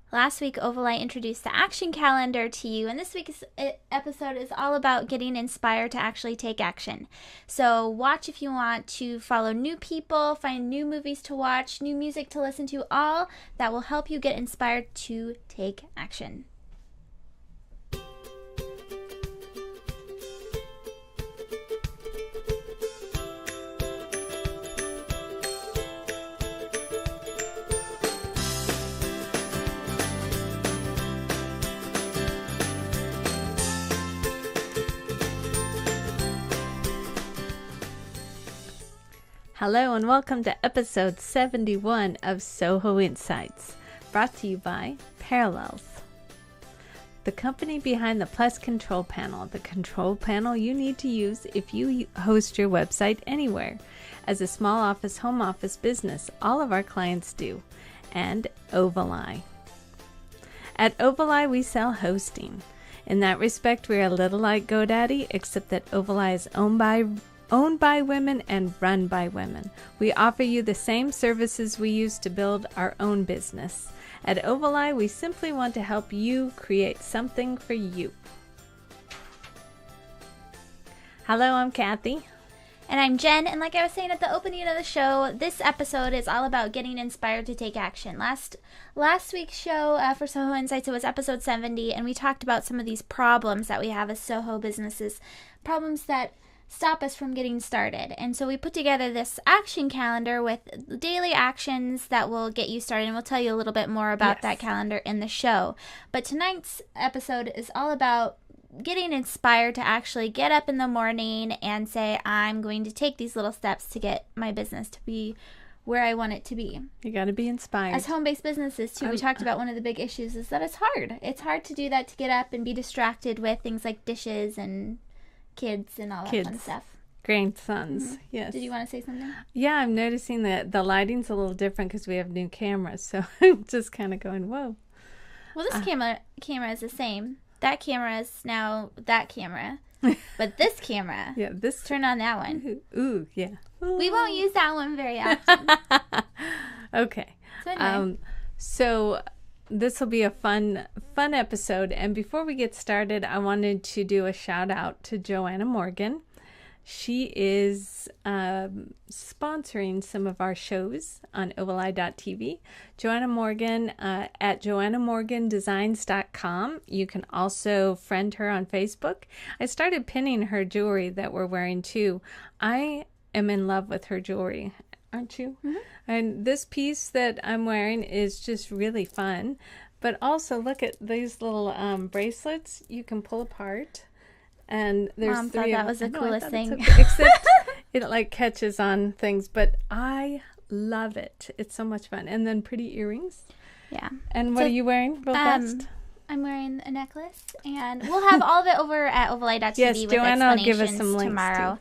Last week, Ovalite introduced the action calendar to you, and this week's episode is all about getting inspired to actually take action. So watch if you want to follow new people, find new movies to watch, new music to listen to, all that will help you get inspired to take action. Hello and welcome to episode 71 of Soho Insights, brought to you by Parallels, the company behind the Plus Control Panel, the control panel you need to use if you host your website anywhere. As a small office, home office business, all of our clients do, and Ovalite. At Ovalite, we sell hosting. In that respect, we are a little like GoDaddy, except that Ovalite is owned by women and run by women. We offer you the same services we use to build our own business. At Ovalite, we simply want to help you create something for you. Hello, I'm Kathy. And I'm Jen, and like I was saying at the opening of the show, this episode is all about getting inspired to take action. Last week's show for Soho Insights, it was episode 70, and we talked about some of these problems that we have as Soho businesses, problems that stop us from getting started. And so we put together this action calendar with daily actions that will get you started, and we'll tell you a little bit more about that calendar in the show. But tonight's episode is all about getting inspired to actually get up in the morning and say, I'm going to take these little steps to get my business to be where I want it to be. You got to be inspired. As home-based businesses, too, we talked about one of the big issues is that it's hard. It's hard to do that, to get up and be distracted with things like dishes and kids and all that fun stuff. Grandsons, yes. Did you want to say something? Yeah, I'm noticing that the lighting's a little different because we have new cameras, so I'm just kind of going, whoa. Well, this camera is the same. That camera is now that camera, but this camera, turn on that one. Ooh, yeah. Ooh. We won't use that one very often. Okay. So anyway. So this will be a fun episode. And before we get started, I wanted to do a shout out to Joanna Morgan. She is sponsoring some of our shows on Ovalite.tv. Joanna Morgan at JoannaMorganDesigns.com. You can also friend her on Facebook. I started pinning her jewelry that we're wearing too. I am in love with her jewelry. Aren't you? Mm-hmm. And this piece that I'm wearing is just really fun. But also look at these little bracelets you can pull apart. And there's Mom thought that was the coolest thing. Except it like catches on things. But I love it. It's so much fun. And then pretty earrings. Yeah. And what are you wearing real fast? I'm wearing a necklace, and we'll have all of it over at Ovalite.tv yes, with Joanna will give us explanations some links tomorrow.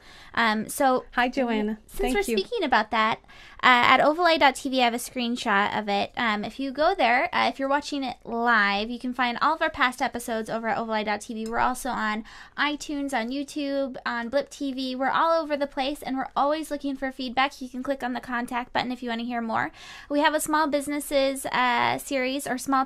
Hi, Joanna. Since we're speaking about that, at Ovalite.tv, I have a screenshot of it. If you go there, if you're watching it live, you can find all of our past episodes over at Ovalite.tv. We're also on iTunes, on YouTube, on Blip TV. We're all over the place, and we're always looking for feedback. You can click on the contact button if you want to hear more. We have a small businesses series, or small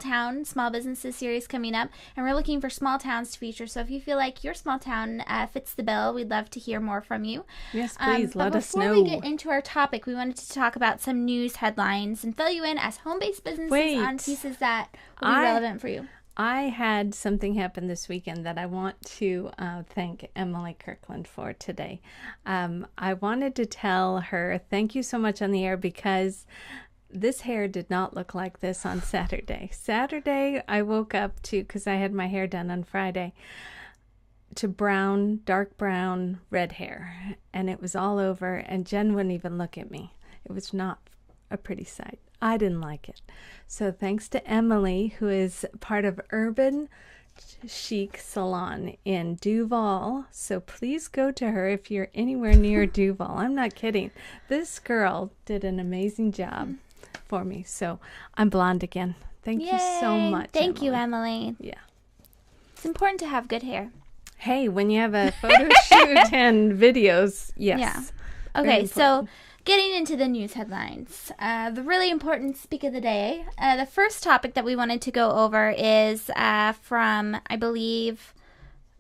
businesses series coming up, and we're looking for small towns to feature. So if you feel like your small town fits the bill, we'd love to hear more from you. Yes, please let us know. Before we get into our topic, we wanted to talk about some news headlines and fill you in as home-based businesses on pieces that will be relevant for you. I had something happen this weekend that I want to thank Emily Kirkland for today. I wanted to tell her thank you so much on the air because this hair did not look like this on Saturday. Saturday, I woke up to, because I had my hair done on Friday, to brown, dark brown, red hair. And it was all over, and Jen wouldn't even look at me. It was not a pretty sight. I didn't like it. So thanks to Emily, who is part of Urban Chic Salon in Duval. So please go to her if you're anywhere near Duval. I'm not kidding. This girl did an amazing job for me. So I'm blonde again. Thank you so much. Thank you, Emily. Yeah. It's important to have good hair. Hey, when you have a photo shoot and videos, yes. Yeah. Okay, so getting into the news headlines, the really important speak of the day. The first topic that we wanted to go over is from, I believe,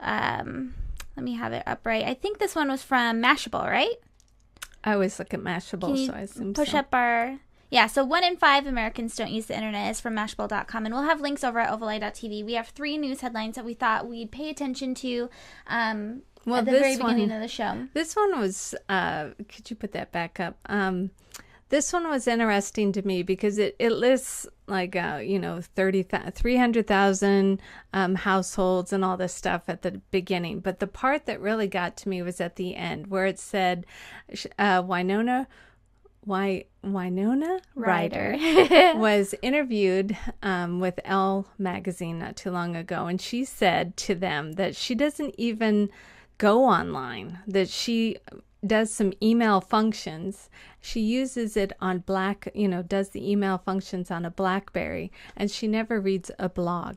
let me have it up right. I think this one was from Mashable, right? I always look at Mashable, so I assume push up our... Yeah, so 1 in 5 Americans don't use the internet is from Mashable.com, and we'll have links over at ovaleye.tv. We have 3 news headlines that we thought we'd pay attention to at the very beginning of the show. This one was, could you put that back up? This one was interesting to me because it lists like, 300,000 households and all this stuff at the beginning. But the part that really got to me was at the end where it said Winona Ryder was interviewed with Elle magazine not too long ago. And she said to them that she doesn't even go online, that she does some email functions. She uses it on does the email functions on a BlackBerry, and she never reads a blog.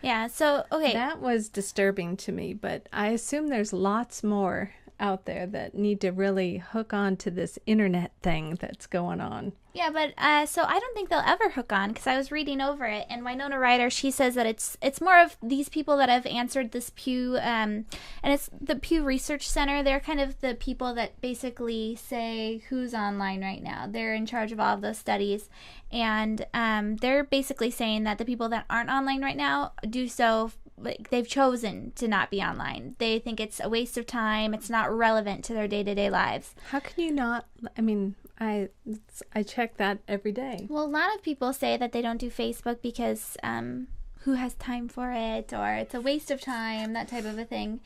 Yeah, so, okay. That was disturbing to me, but I assume there's lots more out there that need to really hook on to this internet thing that's going on. Yeah, but so I don't think they'll ever hook on, because I was reading over it, and Winona Ryder, she says that it's more of these people that have answered this Pew, and it's the Pew Research Center. They're kind of the people that basically say who's online right now. They're in charge of all of those studies, and they're basically saying that the people that aren't online right now do so. Like, they've chosen to not be online. They think it's a waste of time. It's not relevant to their day-to-day lives. How can you not? I mean, I check that every day. Well, a lot of people say that they don't do Facebook because who has time for it, or it's a waste of time, that type of a thing.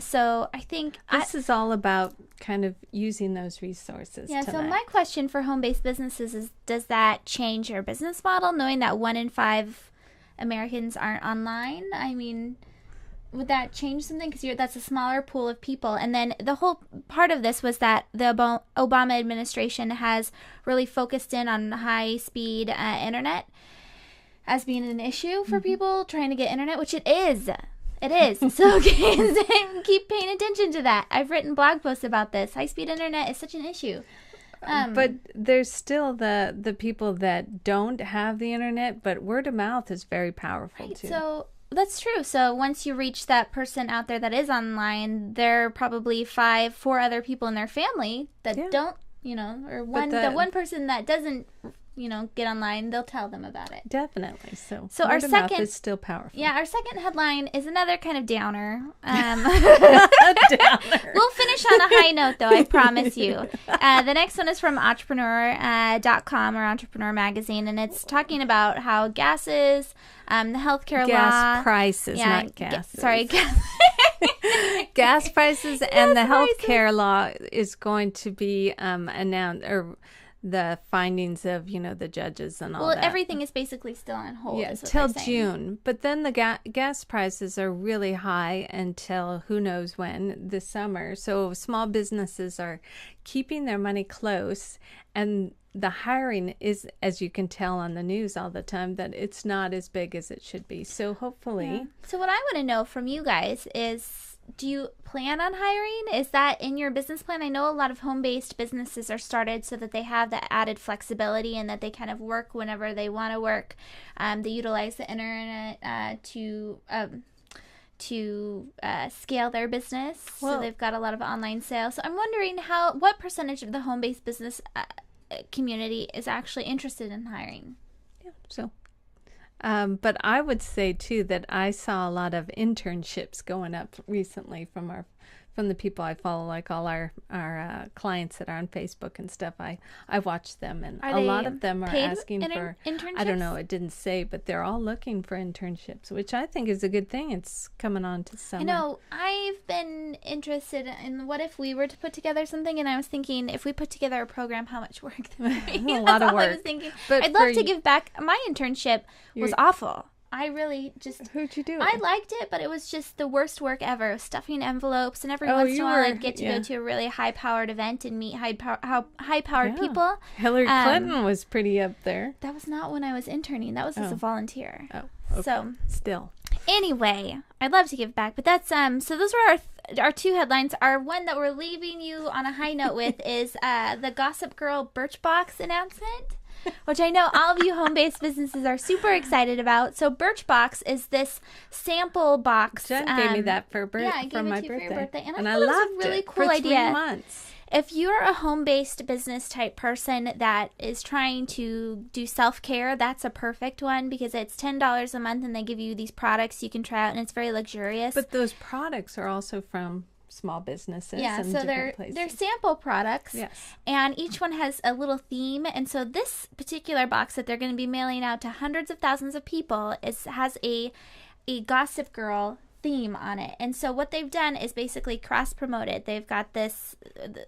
So I think this is all about kind of using those resources. Yeah, so my question for home-based businesses is, does that change your business model, knowing that 1 in 5 Americans aren't online? I mean, would that change something? Because that's a smaller pool of people. And then the whole part of this was that the Obama administration has really focused in on high-speed internet as being an issue for people trying to get internet, which it is. It is. So keep paying attention to that. I've written blog posts about this. High-speed internet is such an issue. But there's still the people that don't have the internet, but word of mouth is very powerful too. So that's true. So once you reach that person out there that is online, there are probably 4 other people in their family that don't, or the one person that doesn't, get online, they'll tell them about it. Definitely. So our word of mouth is still powerful. Yeah, our second headline is another kind of downer. We'll finish on a high note, though, I promise you. The next one is from entrepreneur.com or Entrepreneur Magazine, and it's talking about how gases, the healthcare gas prices, not gas. Gas prices and the healthcare law is going to be announced, or the findings of, the judges and all that. Well, everything is basically still on hold. Yeah, till June. But then the gas prices are really high until who knows when, this summer. So small businesses are keeping their money close, and the hiring is, as you can tell on the news all the time, that it's not as big as it should be. So hopefully. Yeah. So what I want to know from you guys is, do you plan on hiring? Is that in your business plan? I know a lot of home-based businesses are started so that they have that added flexibility and that they kind of work whenever they want to work. They utilize the internet to scale their business. So they've got a lot of online sales. So I'm wondering what percentage of the home-based business community is actually interested in hiring? Yeah, so. But I would say too that I saw a lot of internships going up recently from the people I follow, like all our clients that are on Facebook and stuff. I watch them, and a lot of them are asking for internships? I don't know, it didn't say, but they're all looking for internships, which I think is a good thing. It's coming on to summer. I know, I've been interested in what if we were to put together something, and I was thinking if we put together a program, how much work that would be. A lot of work. I was thinking. But I'd love to give back. My internship was awful. I really just... Who'd you do it? I liked it, but it was just the worst work ever. Stuffing envelopes, and every once in a while I'd get to go to a really high-powered event and meet high-powered people. Hillary Clinton was pretty up there. That was not when I was interning. That was as a volunteer. Oh, okay. So, still. Anyway, I'd love to give back, but that's... So those were our our two headlines are one that we're leaving you on a high note with is the Gossip Girl Birchbox announcement, which I know all of you home-based businesses are super excited about. So Birchbox is this sample box. Jen gave me that for my birthday. For your birthday. And I I thought it was loved a really it cool for idea. 3 months. If you're a home-based business type person that is trying to do self-care, that's a perfect one because it's $10 a month and they give you these products you can try out and it's very luxurious. But those products are also from small businesses. Yeah, and so different places. they're sample products. Yes. And each one has a little theme. And so this particular box that they're going to be mailing out to hundreds of thousands of people has a Gossip Girl theme on it. And so what they've done is basically cross-promoted. They've got this,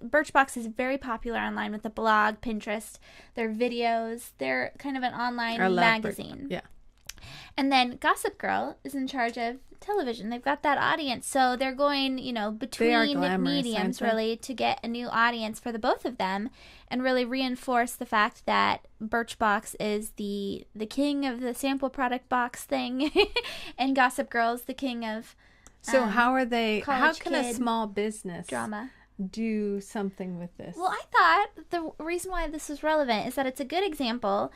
Birchbox is very popular online with the blog, Pinterest, their videos. They're kind of an online magazine. Yeah. And then Gossip Girl is in charge of television. They've got that audience. So they're going, between mediums really to get a new audience for the both of them and really reinforce the fact that Birchbox is the king of the sample product box thing and Gossip Girl is the king of So how can a small business drama do something with this? Well, I thought the reason why this is relevant is that it's a good example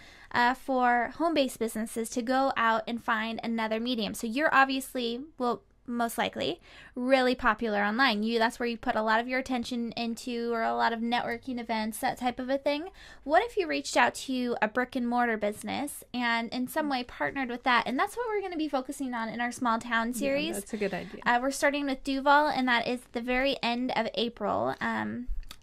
for home-based businesses to go out and find another medium. So you're obviously, most likely, really popular online. That's where you put a lot of your attention into, or a lot of networking events, that type of a thing. What if you reached out to a brick and mortar business and in some way partnered with that? And that's what we're going to be focusing on in our small town series. Yeah, that's a good idea. We're starting with Duval, and that is the very end of April.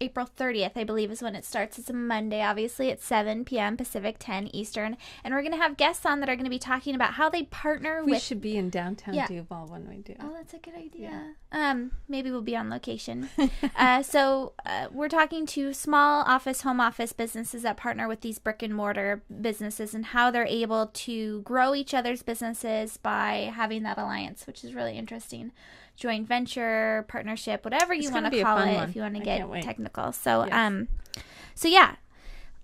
April 30th, I believe, is when it starts. It's a Monday, obviously. It's 7 p.m. Pacific, 10 Eastern. And we're going to have guests on that are going to be talking about how they partner with... We should be in downtown Duval when we do. Oh, that's a good idea. Yeah. Maybe we'll be on location. So we're talking to small home office businesses that partner with these brick and mortar businesses and how they're able to grow each other's businesses by having that alliance, which is really interesting. Joint venture, partnership, whatever you want to call it if you want to get technical. So, yes.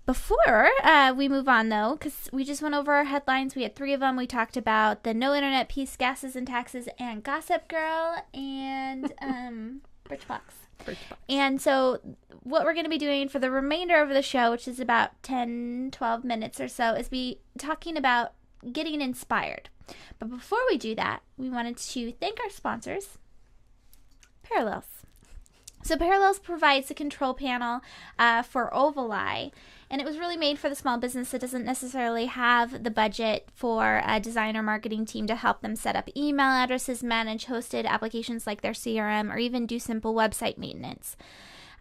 Before we move on, though, because we just went over our headlines, we had 3 of them. We talked about the no internet piece, gases and taxes, and Gossip Girl, and Birchbox. And so what we're going to be doing for the remainder of the show, which is about 10, 12 minutes or so, is be talking about getting inspired. But before we do that, we wanted to thank our sponsors, Parallels. So Parallels provides a control panel for Ovaleye, and it was really made for the small business that doesn't necessarily have the budget for a design or marketing team to help them set up email addresses, manage hosted applications like their CRM, or even do simple website maintenance.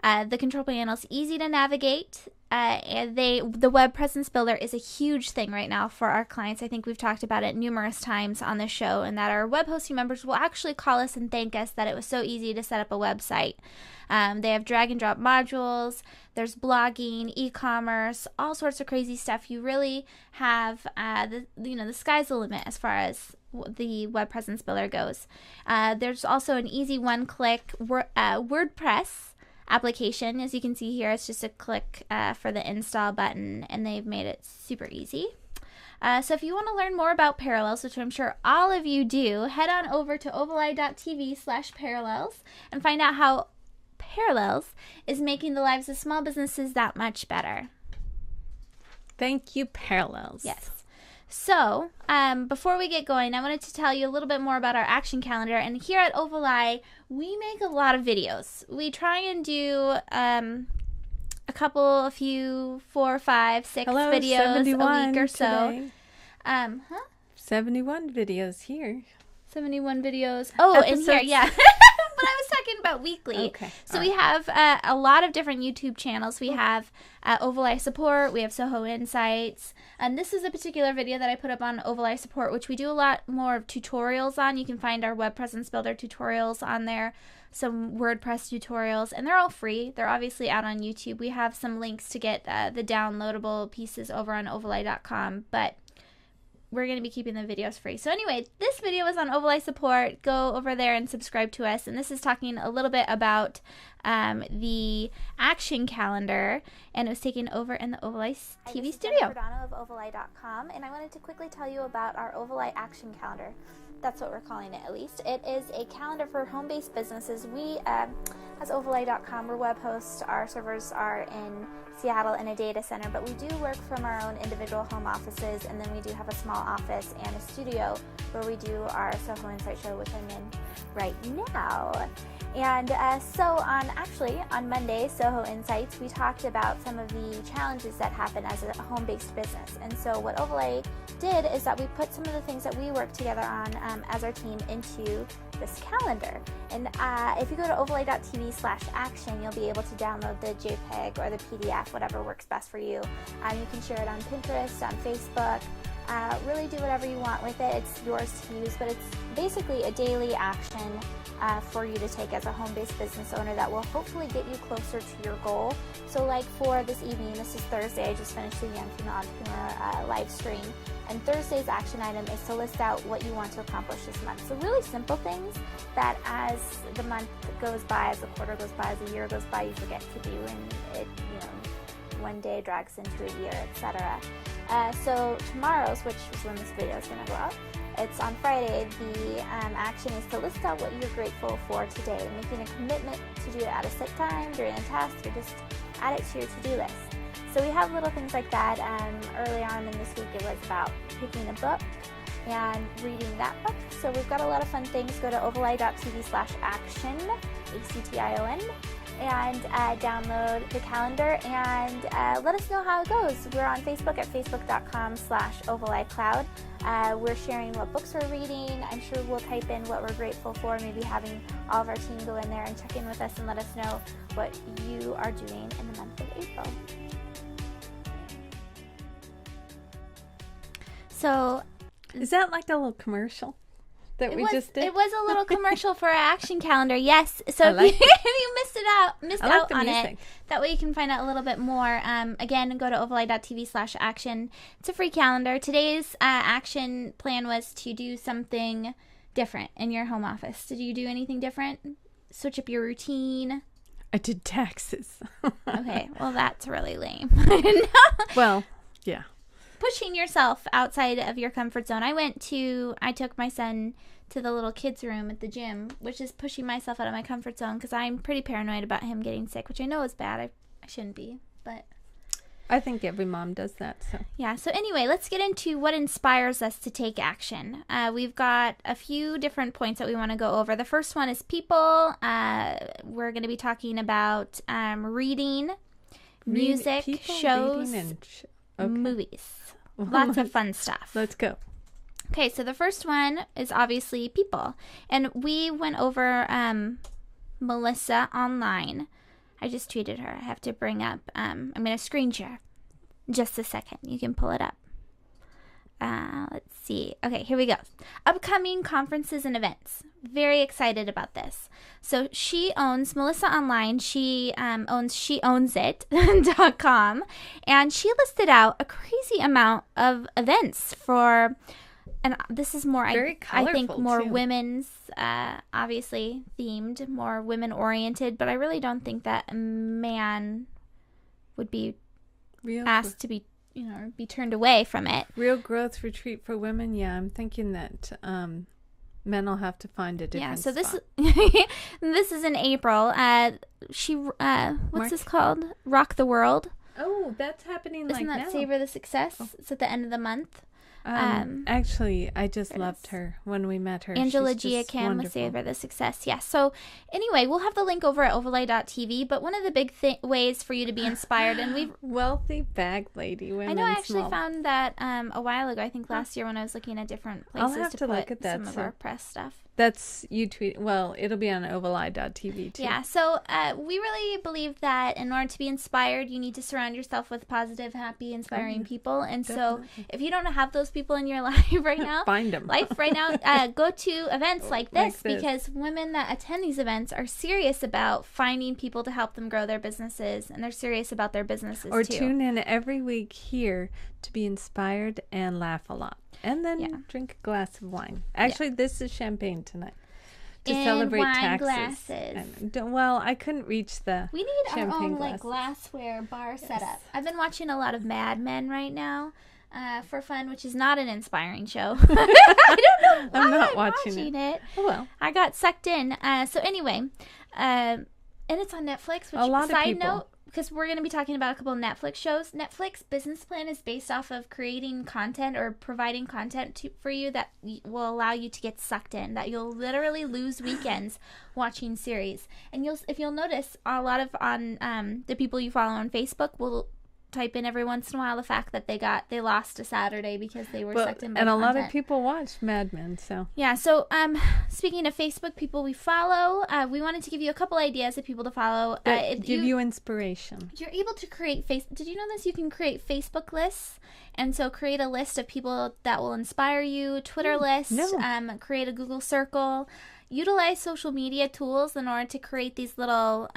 The control panel is easy to navigate. The web presence builder is a huge thing right now for our clients. I think we've talked about it numerous times on the show, and that our web hosting members will actually call us and thank us that it was so easy to set up a website. They have drag and drop modules. There's blogging, e-commerce, all sorts of crazy stuff. You really have the sky's the limit as far as the web presence builder goes. There's also an easy one-click WordPress application. As you can see here, it's just a click for the install button, and they've made it super easy. So if you want to learn more about Parallels, which I'm sure all of you do, head on over to ovaleye.tv/parallels and find out how Parallels is making the lives of small businesses that much better. Thank you, Parallels. Yes. So, before we get going, I wanted to tell you a little bit more about our action calendar. And here at Ovaleye, we make a lot of videos. We try and do a few, 4, 5, 6 videos a week or so. 71 videos here. 71 videos. Oh, in here, yeah. But I was talking about weekly. Okay. So we have a lot of different YouTube channels. We have Ovaleye Support. We have Soho Insights. And this is a particular video that I put up on Ovaleye Support, which we do a lot more of tutorials on. You can find our web presence builder tutorials on there, some WordPress tutorials, and they're all free. They're obviously out on YouTube. We have some links to get the downloadable pieces over on ovaleye.com. But we're going to be keeping the videos free. So anyway, this video was on Ovali support. Go over there and subscribe to us. And this is talking a little bit about the action calendar, and it was taken over in the Ovali TV studio. I'm Jennifer Dono of Ovali.com, and I wanted to quickly tell you about our Ovali action calendar. That's what we're calling it, at least. It is a calendar for home-based businesses. We, as Ovali.com, we're web hosts. Our servers are in Seattle in a data center, but we do work from our own individual home offices, and then we do have a small office and a studio where we do our Soho Insight show, which I'm in right now. And so on Monday, Soho Insights, we talked about some of the challenges that happen as a home-based business. And so what Ovali did is that we put some of the things that we work together on as our team into this calendar. And if you go to ovali.tv/action, you'll be able to download the JPEG or the PDF, whatever works best for you. You can share it on Pinterest, on Facebook. Really do whatever you want with it. It's yours to use, but it's basically a daily action for you to take as a home-based business owner that will hopefully get you closer to your goal. So like for this evening, this is Thursday, I just finished the Young Female Entrepreneur live stream, and Thursday's action item is to list out what you want to accomplish this month. So really simple things that as the month goes by, as the quarter goes by, as the year goes by, you forget to do, and it, one day drags into a year, etc. So tomorrow's, which is when this video is going to go up, it's on Friday, the action is to list out what you're grateful for today, making a commitment to do it at a set time, during a task, or just add it to your to-do list. So we have little things like that. Early on in this week, it was about picking a book and reading that book. So we've got a lot of fun things. Go to ovali.tv/action, ACTION, and download the calendar, and let us know how it goes. We're on Facebook at facebook.com/OvaliCloud. We're sharing what books we're reading. I'm sure we'll type in what we're grateful for, maybe having all of our team go in there and check in with us and let us know what you are doing in the month of April. So, is that like a little commercial that we just did? It was a little commercial for our action calendar, yes. So if you missed out on it, that way you can find out a little bit more. Again, go to ovali.tv/action. It's a free calendar. Today's action plan was to do something different in your home office. Did you do anything different? Switch up your routine? I did taxes. Okay, well, that's really lame. Well, yeah. Pushing yourself outside of your comfort zone. I took my son to the little kids room at the gym, which is pushing myself out of my comfort zone because I'm pretty paranoid about him getting sick, which I know is bad. I shouldn't be, but I think every mom does that. So yeah. So anyway, let's get into what inspires us to take action. We've got a few different points that we want to go over. The first one is people. We're going to be talking about reading, music, shows, movies. Lots of fun stuff. Let's go. Okay, so the first one is obviously people. And we went over Melissa online. I just tweeted her. I have to bring up, I'm going to screen share. Just a second. You can pull it up. Let's see. Okay, here we go. Upcoming conferences and events. Very excited about this. So she owns Melissa Online. She owns SheOwnsIt.com, and she listed out a crazy amount of events for, and this is more, I think, more too. Women's, obviously themed, more women oriented. But I really don't think that a man would be asked to be. Be turned away from it. Real growth retreat for women. Yeah, I'm thinking that men will have to find a different spot. This is in April. What's this called? Rock the World. Oh, that's happening. Isn't that now. Savor the Success? Oh. It's at the end of the month. Actually, I just loved her when we met her. Angela Gia Kim with Savor the Success. Yeah. So anyway, we'll have the link over at ovali.tv. But one of the big ways for you to be inspired, and we've wealthy bag lady. I know. I actually found that a while ago. I think last year when I was looking at different places to put some of our press stuff. That's you tweet. Well, it'll be on ovali.tv too. Yeah. So we really believe that in order to be inspired, you need to surround yourself with positive, happy, inspiring people. And definitely. So if you don't have those people in your life right now, find them. Go to events like this, because women that attend these events are serious about finding people to help them grow their businesses, and they're serious about their businesses or too. Tune in every week here to be inspired and laugh a lot. and then Yeah. drink a glass of wine. Actually, this is champagne tonight to In celebrate wine taxes. glasses. Well, I couldn't reach the We need our champagne own like glasses. glassware bar setup. I've been watching a lot of Mad Men right now for fun, which is not an inspiring show. I don't know why I'm not watching it. Oh, well. I got sucked in. So anyway, and it's on Netflix. Which, A lot of side people. note, because we're going to be talking about a couple of Netflix shows. Netflix business plan is based off of creating content or providing content for you that will allow you to get sucked in. That you'll literally lose weekends watching series. And if you'll notice, a lot of the people you follow on Facebook will type in every once in a while the fact that they lost a Saturday because they were sucked in by and a lot content. of people watch Mad Men, so Yeah, so speaking of Facebook, people we follow, we wanted to give you a couple ideas of people to follow. that give you inspiration. You're able to create Did you know this? You can create Facebook lists, and so create a list of people that will inspire you. Twitter list. No. Create a Google Circle. Utilize social media tools in order to create these little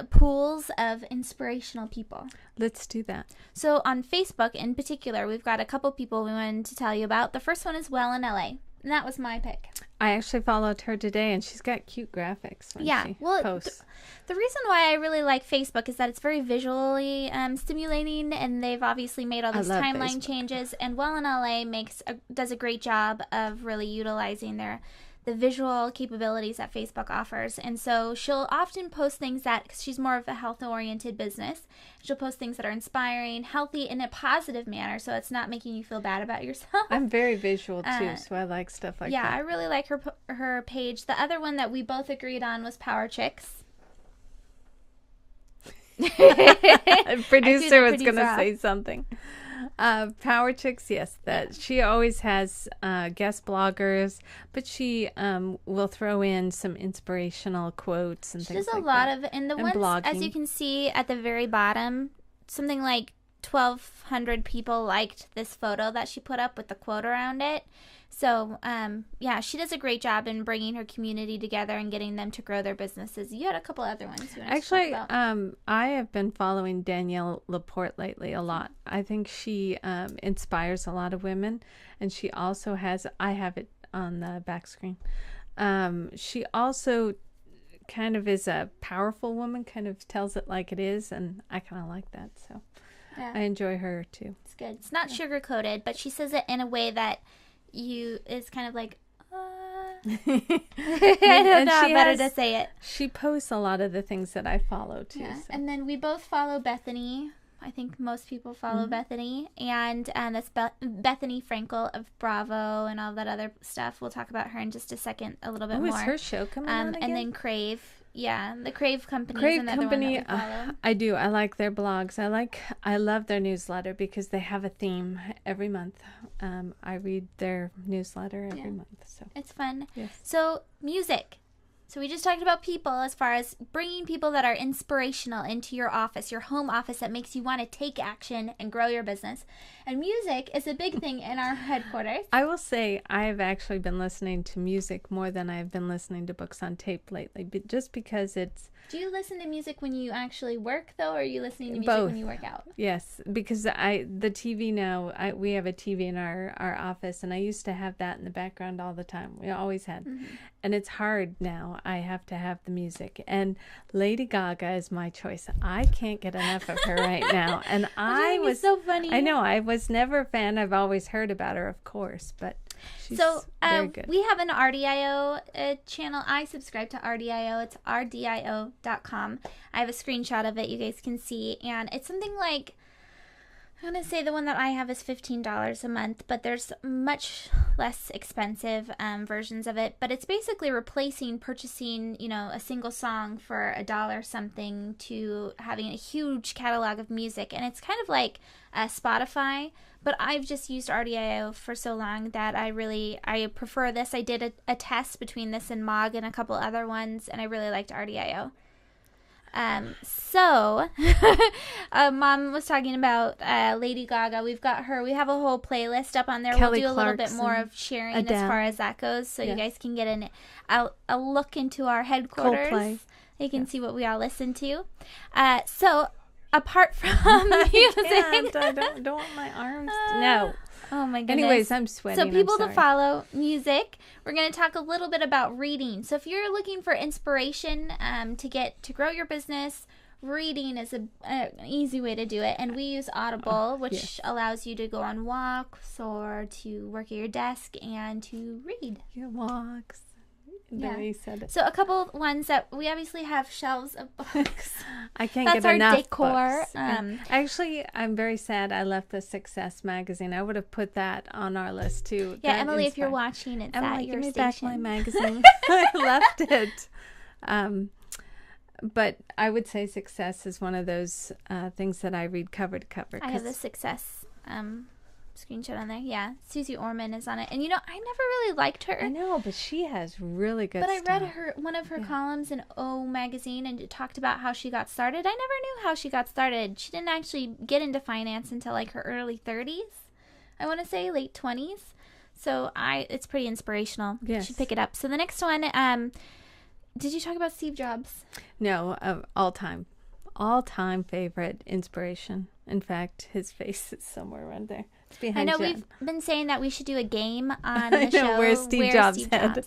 pools of inspirational people. Let's do that. So on Facebook in particular, we've got a couple people we wanted to tell you about. The first one is Well in LA, and that was my pick. I actually followed her today, and she's got cute graphics when she posts. The reason why I really like Facebook is that it's very visually stimulating, and they've obviously made all these timeline changes. And Well in LA does a great job of really utilizing the visual capabilities that Facebook offers. And so she'll often post things because she's more of a health-oriented business. She'll post things that are inspiring, healthy, in a positive manner, so it's not making you feel bad about yourself. I'm very visual, too, so I like stuff like that. Yeah, I really like her page. The other one that we both agreed on was Power Chicks. Producer was going to say something. Power Chicks, yes, that she always has guest bloggers, but she will throw in some inspirational quotes and things like that. She does a lot of, and the ones, blogging. as you can see at the very bottom, something like 1,200 people liked this photo that she put up with the quote around it. So, yeah, she does a great job in bringing her community together and getting them to grow their businesses. You had a couple other ones you wanted Actually, to talk about. I have been following Danielle Laporte lately a lot. I think she inspires a lot of women, and she also has, I have it on the back screen. She also kind of is a powerful woman, kind of tells it like it is, and I kind of like that, so Yeah. I enjoy her too. It's good. It's not sugar-coated, but she says it in a way that is kind of like, I don't know how better to say it. She posts a lot of the things that I follow too. Yeah. So. And then we both follow Bethany. I think most people follow Bethany. And that's Bethany Frankel of Bravo and all that other stuff. We'll talk about her in just a second, a little bit more. Is her show coming on again? And then Crave. Yeah, the Crave Company Crave is another Company, one that we follow. I do. I like their blogs. I love their newsletter because they have a theme every month. I read their newsletter every month. So It's fun. yes. So, music. So we just talked about people as far as bringing people that are inspirational into your office, your home office, that makes you want to take action and grow your business. And music is a big thing in our headquarters. I will say I have actually been listening to music more than I've been listening to books on tape lately, but just because it's... Do you listen to music when you actually work, though, or are you listening to music Both. when you work out? Yes, because the TV now, we have a TV in our office, and I used to have that in the background all the time. We always had. And it's hard now. I have to have the music. And Lady Gaga is my choice. I can't get enough of her right now. And I was so funny. I know, I was never a fan. I've always heard about her, of course, but she's very good. We have an RDIO channel. I subscribe to RDIO. It's rdio.com. I have a screenshot of it you guys can see, and it's something like, I'm going to say the one that I have is $15 a month, but there's much less expensive versions of it. But it's basically replacing purchasing, a single song for $1 something to having a huge catalog of music. And it's kind of like Spotify, but I've just used RDIO for so long that I prefer this. I did a test between this and Mog and a couple other ones, and I really liked RDIO. So Mom was talking about Lady Gaga. We have a whole playlist up on there. Kelly We'll do a little bit Clarkson, more of sharing Adele. as far as that goes, so you Yes. guys can get a look into our headquarters. Coldplay. You can see what we all listen to. So apart from music, I don't want my arms. No. Oh my goodness. Anyways, I'm sweating. So people I'm to sorry. follow, music. We're going to talk a little bit about reading. So if you're looking for inspiration to grow your business, reading is an easy way to do it. And we use Audible, which yes. allows you to go on walks or to work at your desk and to read. Your walks. Yeah. There you said it. So a couple ones that we obviously have shelves of books. I can't That's get our enough decor. books. Actually, I'm very sad I left the Success magazine. I would have put that on our list too. Yeah, That Emily, if you're inspired- watching, it's Emily, at your give me station. back my magazine. I left it. But I would say Success is one of those things that I read cover to cover. I have the Success screenshot on there. Yeah, Susie Orman is on it. And you know, I never really liked her. I know, but she has really good But I stuff. read one of her columns in O magazine, and it talked about how she got started. I never knew how she got started. She didn't actually get into finance until like her early 30s. I want to say late 20s. So it's pretty inspirational. You Yes. should pick it up. So the next one, did you talk about Steve Jobs? No, all-time favorite inspiration. In fact, his face is somewhere around there. It's I behind know Jen. we've been saying that we should do a game on I the know, show where's Steve Jobs' head? head.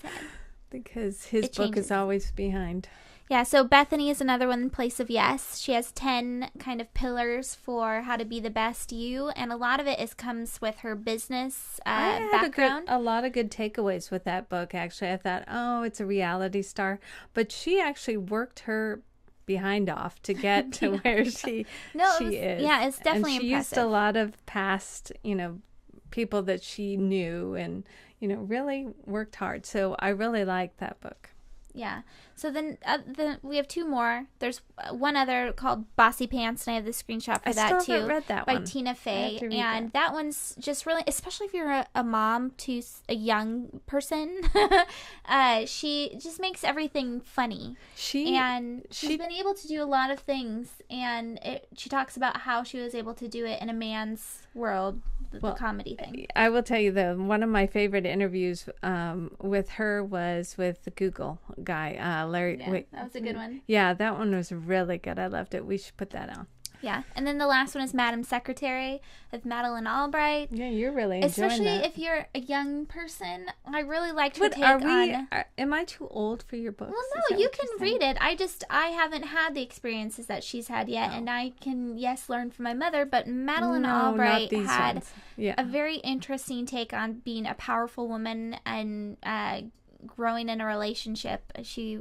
Because his It book changes. is always behind. Yeah, so Bethany is another one, Place of Yes. She has 10 kind of pillars for how to be the best you, and a lot of it comes with her business I had background. a lot of good takeaways with that book, actually. I thought, oh, it's a reality star. But she actually worked her behind off to get to where she is. Yeah, it's definitely and she used impressive. a lot of past, people that she knew and, really worked hard. So I really liked that book. Yeah. So then we have two more. There's one other called Bossy Pants, and I have the screenshot for I that still too. haven't read that by one. Tina I Fey. have to read And that one's just really, especially if you're a mom to a young person, she just makes everything funny. She's been able to do a lot of things, and she talks about how she was able to do it in a man's world, the comedy thing. I will tell you though, one of my favorite interviews with her was with the Google guy, Larry. Yeah, that was a good one. Yeah, that one was really good. I loved it. We should put that on. Yeah, and then the last one is Madam Secretary with Madeleine Albright. Yeah, you're really enjoying Especially that. if you're a young person. I really liked her But take on... am I too old for your books? Well, Is no, that you what can you're read saying? it. I haven't had the experiences that she's had yet, and I can, learn from my mother, but Madeleine No, Albright not these had ones. Yeah. a very interesting take on being a powerful woman and growing in a relationship. She,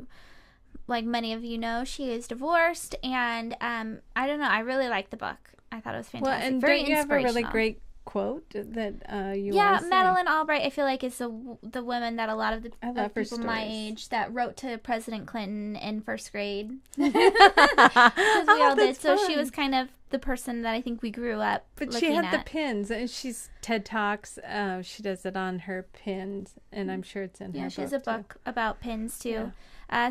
like many of you know, she is divorced, and I don't know, I really liked the book. I thought it was fantastic. Well, and very don't you have a really inspirational. great quote that you Yeah, want to say? Madeleine Albright, I feel like is the woman that a lot of the I love her people my stories. age that wrote to President Clinton in first grade. Because we all did. that's So she fun. was kind of the person that I think we grew up But looking she had at. the pins, and she's TED Talks. She does it on her pins, and I'm sure it's in her Yeah, book. she has a too. book about pins too.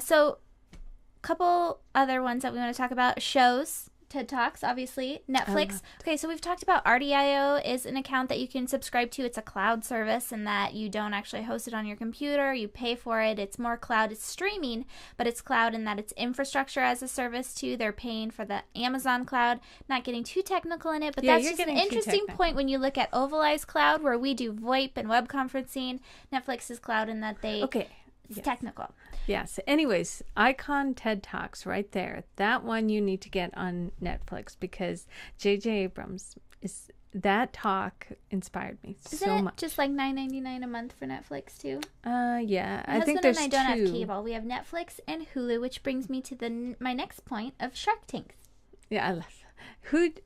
So a couple other ones that we want to talk about. Shows. TED Talks, obviously. Netflix. Okay, so we've talked about RDIO is an account that you can subscribe to. It's a cloud service in that you don't actually host it on your computer. You pay for it. It's more cloud. It's streaming, but it's cloud in that it's infrastructure as a service too. They're paying for the Amazon cloud. Not getting too technical in it, but Yeah, that's you're just an getting too interesting technical. point when you look at Ovalize Cloud, where we do VoIP and web conferencing. Netflix is cloud in that Okay. it's Yes. technical. Yes. Anyways, Icon TED Talks right there. That one you need to get on Netflix because J.J. Abrams that talk inspired me Isn't so it much. just like $9.99 a month for Netflix too? Yeah. My I think husband there's and I don't two. have cable. We have Netflix and Hulu, which brings me to my next point of Shark Tank. Yeah, I love.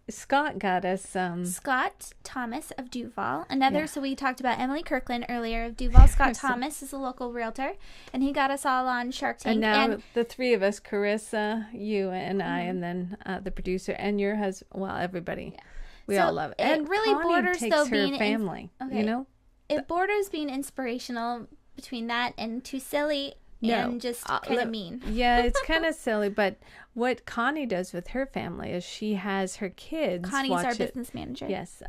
Scott got us. Scott Thomas of Duval, another. Yeah. So we talked about Emily Kirkland earlier of Duval. Scott Thomas is a local realtor, and he got us all on Shark Tank. And now the three of us, Carissa, you, and I, and then the producer and your husband. Well, everybody. Yeah. We So all love it. it And really Connie borders, takes though, her being family. okay. You know. It borders being inspirational between that and Too Silly. and just kind of mean. Yeah, it's kind of silly, but what Connie does with her family is she has her kids Connie's watch our it. business manager. Yes,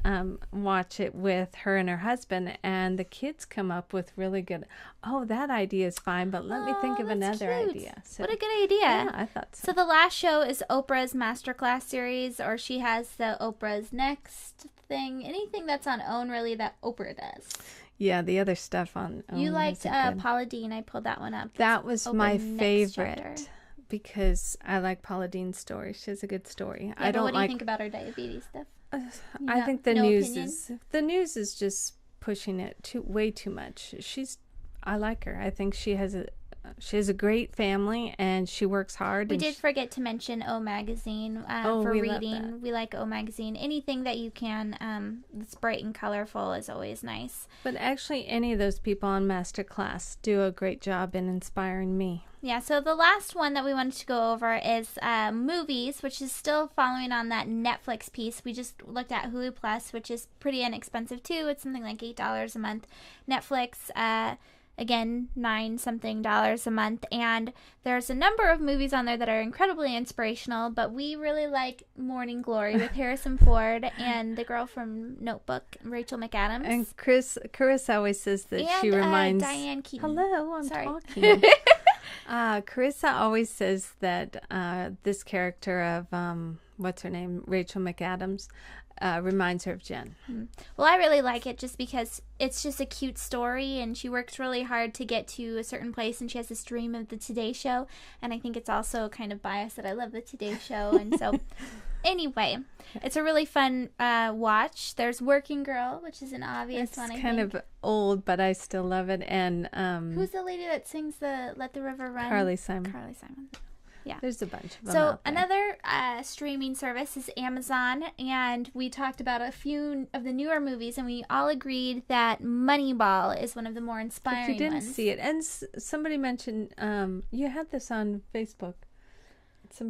watch it with her and her husband, and the kids come up with really good. Oh, that idea is fine, but let me think of that's another cute. idea. So, What a good idea! yeah, I thought so. So the last show is Oprah's Masterclass series, or she has the Oprah's Next thing. Anything that's on OWN, really, that Oprah does. Yeah, the other stuff on. You liked isn't good. Paula Deen. I pulled that one up. That was Oprah my Next favorite chapter. because I like Paula Dean's story. She has a good story. Yeah, I but don't what do you like. think about her diabetes stuff? I think the no news opinion? is just pushing it way too much. I like her. I think she has a great family and she works hard. We and did forget to mention O Magazine Oh, for we love reading. that. We like O Magazine. Anything that you can that's bright and colorful is always nice. But actually, any of those people on Masterclass do a great job in inspiring me. Yeah, so the last one that we wanted to go over is movies, which is still following on that Netflix piece. We just looked at Hulu Plus, which is pretty inexpensive too. It's something like $8 a month. Netflix, again, $9-something a month. And there's a number of movies on there that are incredibly inspirational, but we really like Morning Glory with Harrison Ford and the girl from Notebook, Rachel McAdams. And Carissa always says that and, she reminds. Diane Keaton. Hello, I'm Sorry. talking. Carissa always says that this character of what's her name, Rachel McAdams, reminds her of Jen. Well, I really like it just because it's just a cute story, and she works really hard to get to a certain place, and she has this dream of the Today Show, and I think it's also kind of biased that I love the Today Show, and so anyway, it's a really fun watch. There's Working Girl, which is an obvious one, I It's kind think. of old, but I still love it. And Who's the lady that sings the Let the River Run? Carly Simon. Carly Simon. Yeah. There's a bunch of them So out there. another streaming service is Amazon, and we talked about a few of the newer movies, and we all agreed that Moneyball is one of the more But inspiring you didn't ones. see it. And somebody mentioned you had this on Facebook.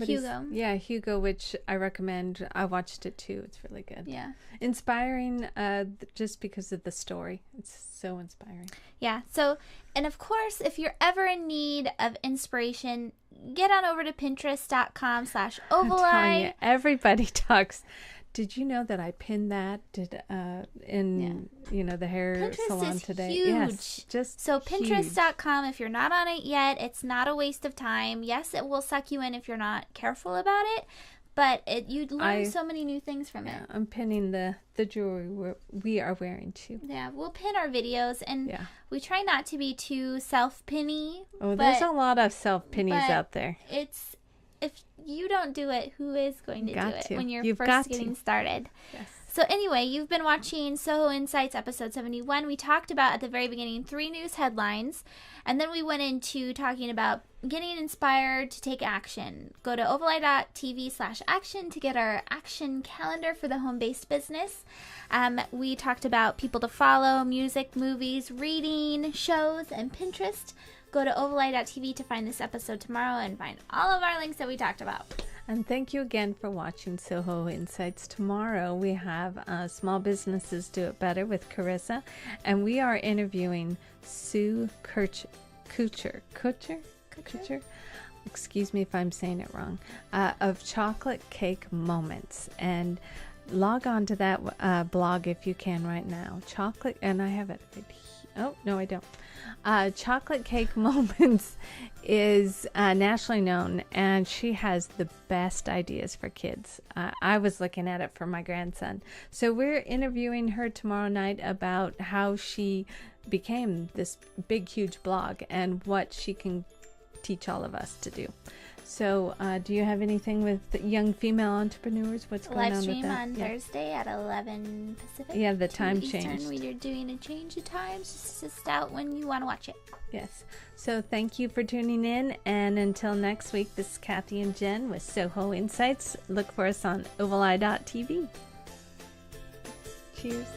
Hugo. Yeah, Hugo, which I recommend. I watched it too. It's really good. Yeah. Inspiring just because of the story. It's so inspiring. Yeah. So, and of course, if you're ever in need of inspiration, get on over to I'm telling you, Pinterest.com/Ovaleye. everybody talks. Did you know that I pinned that in the hair Pinterest salon is today? huge. Yes, just So huge. Pinterest.com, if you're not on it yet, it's not a waste of time. Yes, it will suck you in if you're not careful about it, but you'd learn so many new things from Yeah, it. I'm pinning the jewelry we are wearing too. Yeah, we'll pin our videos, and Yeah. we try not to be too self-pinny. Oh, there's but a lot of self-pinnies but out there. It's if you don't do it, who is going to Got do it to. when you're You've first got to. getting started? Yes. So anyway, you've been watching Soho Insights episode 71. We talked about at the very beginning 3 news headlines, and then we went into talking about getting inspired to take action. Go to ovaleye.tv/action to get our action calendar for the home-based business. We talked about people to follow, music, movies, reading, shows, and Pinterest. Go to ovaleye.tv to find this episode tomorrow and find all of our links that we talked about. And thank you again for watching Soho Insights. Tomorrow we have Small Businesses Do It Better with Carissa, and we are interviewing Sue Kutcher. Excuse me if I'm saying it wrong. Of Chocolate Cake Moments, and log on to that blog if you can right now. And I have it right here. Oh no, I don't. Chocolate Cake Moments is nationally known, and she has the best ideas for kids. I was looking at it for my grandson. So we're interviewing her tomorrow night about how she became this big, huge blog and what she can teach all of us to do. So do you have anything with young female entrepreneurs? What's going Live on with stream that? on Thursday at 11 Pacific. Yeah, the 2 time Eastern. changed. We're doing a change of times. It's just out when you want to watch it. Yes. So thank you for tuning in. And until next week, this is Kathy and Jen with Soho Insights. Look for us on ovaleye.tv. Cheers.